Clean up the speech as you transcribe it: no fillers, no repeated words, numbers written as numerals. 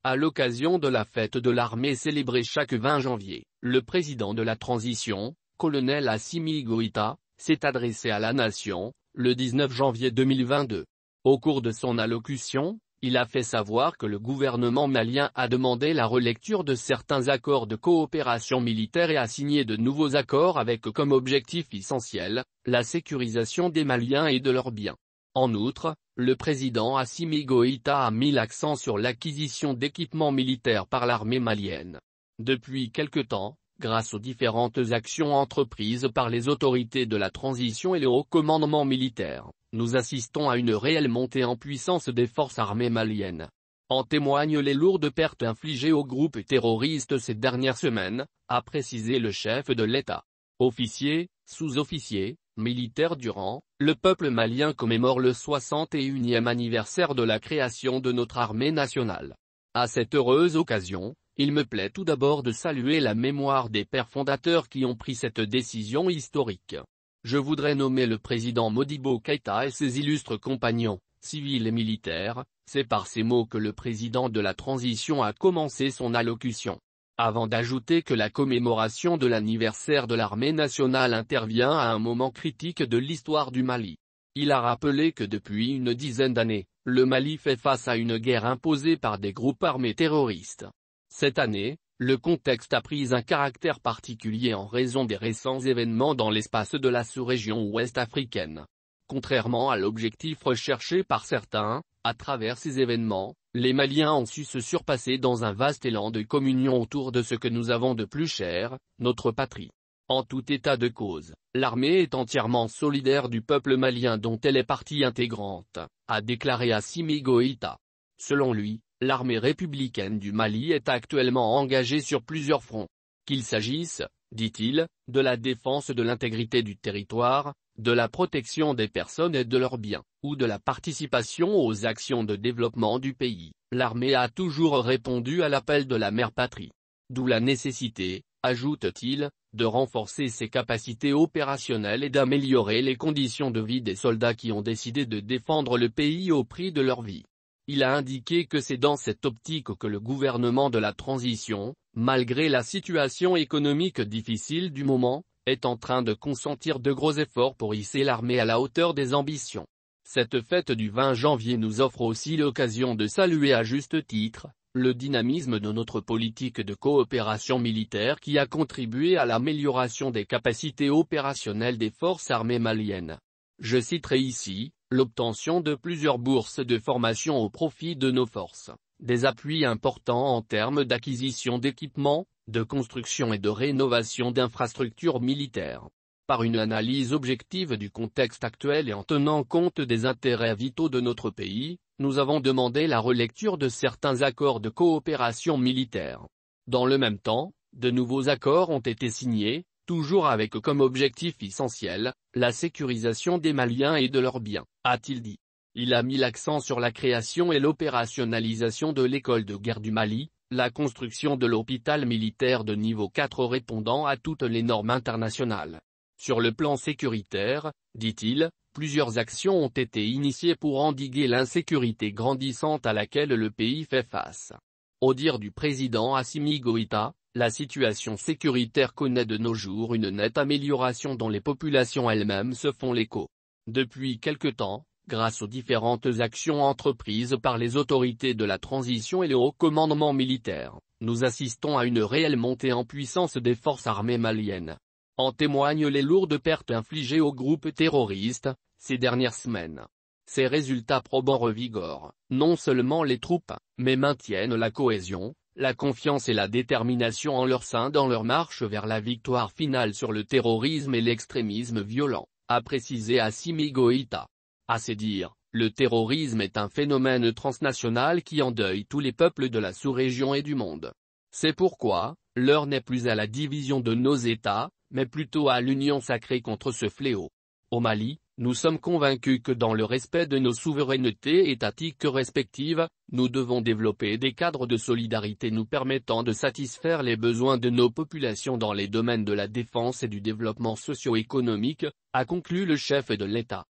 À l'occasion de la fête de l'armée célébrée chaque 20 janvier, le président de la transition, colonel Assimi Goïta, s'est adressé à la nation, le 19 janvier 2022. Au cours de son allocution, il a fait savoir que le gouvernement malien a demandé la relecture de certains accords de coopération militaire et a signé de nouveaux accords avec comme objectif essentiel, la sécurisation des Maliens et de leurs biens. En outre, le président Assimi Goïta a mis l'accent sur l'acquisition d'équipements militaires par l'armée malienne. Depuis quelque temps, grâce aux différentes actions entreprises par les autorités de la transition et le haut commandement militaire, nous assistons à une réelle montée en puissance des forces armées maliennes. En témoignent les lourdes pertes infligées aux groupes terroristes ces dernières semaines, a précisé le chef de l'État. Officiers, sous-officiers, militaires du rang, le peuple malien commémore le 61e anniversaire de la création de notre armée nationale. À cette heureuse occasion, il me plaît tout d'abord de saluer la mémoire des pères fondateurs qui ont pris cette décision historique. Je voudrais nommer le président Modibo Keïta et ses illustres compagnons, civils et militaires. C'est par ces mots que le président de la transition a commencé son allocution. Avant d'ajouter que la commémoration de l'anniversaire de l'armée nationale intervient à un moment critique de l'histoire du Mali. Il a rappelé que depuis une dizaine d'années, le Mali fait face à une guerre imposée par des groupes armés terroristes. Cette année, le contexte a pris un caractère particulier en raison des récents événements dans l'espace de la sous-région ouest africaine. Contrairement à l'objectif recherché par certains, à travers ces événements, les Maliens ont su se surpasser dans un vaste élan de communion autour de ce que nous avons de plus cher, notre patrie. En tout état de cause, l'armée est entièrement solidaire du peuple malien dont elle est partie intégrante, a déclaré Assimi Goïta. Selon lui, l'armée républicaine du Mali est actuellement engagée sur plusieurs fronts. Qu'il s'agisse, dit-il, de la défense de l'intégrité du territoire, de la protection des personnes et de leurs biens, ou de la participation aux actions de développement du pays, l'armée a toujours répondu à l'appel de la mère patrie. D'où la nécessité, ajoute-t-il, de renforcer ses capacités opérationnelles et d'améliorer les conditions de vie des soldats qui ont décidé de défendre le pays au prix de leur vie. Il a indiqué que c'est dans cette optique que le gouvernement de la transition, malgré la situation économique difficile du moment, est en train de consentir de gros efforts pour hisser l'armée à la hauteur des ambitions. Cette fête du 20 janvier nous offre aussi l'occasion de saluer à juste titre, le dynamisme de notre politique de coopération militaire qui a contribué à l'amélioration des capacités opérationnelles des forces armées maliennes. Je citerai ici, l'obtention de plusieurs bourses de formation au profit de nos forces, des appuis importants en termes d'acquisition d'équipements, de construction et de rénovation d'infrastructures militaires. Par une analyse objective du contexte actuel et en tenant compte des intérêts vitaux de notre pays, nous avons demandé la relecture de certains accords de coopération militaire. Dans le même temps, de nouveaux accords ont été signés, toujours avec comme objectif essentiel, la sécurisation des Maliens et de leurs biens, a-t-il dit. Il a mis l'accent sur la création et l'opérationnalisation de l'école de guerre du Mali, la construction de l'hôpital militaire de niveau 4 répondant à toutes les normes internationales. Sur le plan sécuritaire, dit-il, plusieurs actions ont été initiées pour endiguer l'insécurité grandissante à laquelle le pays fait face. Au dire du président Assimi Goïta, la situation sécuritaire connaît de nos jours une nette amélioration dont les populations elles-mêmes se font l'écho. Depuis quelque temps, grâce aux différentes actions entreprises par les autorités de la transition et le haut commandement militaire, nous assistons à une réelle montée en puissance des forces armées maliennes. En témoignent les lourdes pertes infligées aux groupes terroristes, ces dernières semaines. Ces résultats probants revigorent, non seulement les troupes, mais maintiennent la cohésion, la confiance et la détermination en leur sein dans leur marche vers la victoire finale sur le terrorisme et l'extrémisme violent, a précisé Assimi Goïta. À ses dires, le terrorisme est un phénomène transnational qui endeuille tous les peuples de la sous-région et du monde. C'est pourquoi, l'heure n'est plus à la division de nos États, mais plutôt à l'union sacrée contre ce fléau. Au Mali, nous sommes convaincus que dans le respect de nos souverainetés étatiques respectives, nous devons développer des cadres de solidarité nous permettant de satisfaire les besoins de nos populations dans les domaines de la défense et du développement socio-économique, a conclu le chef de l'État.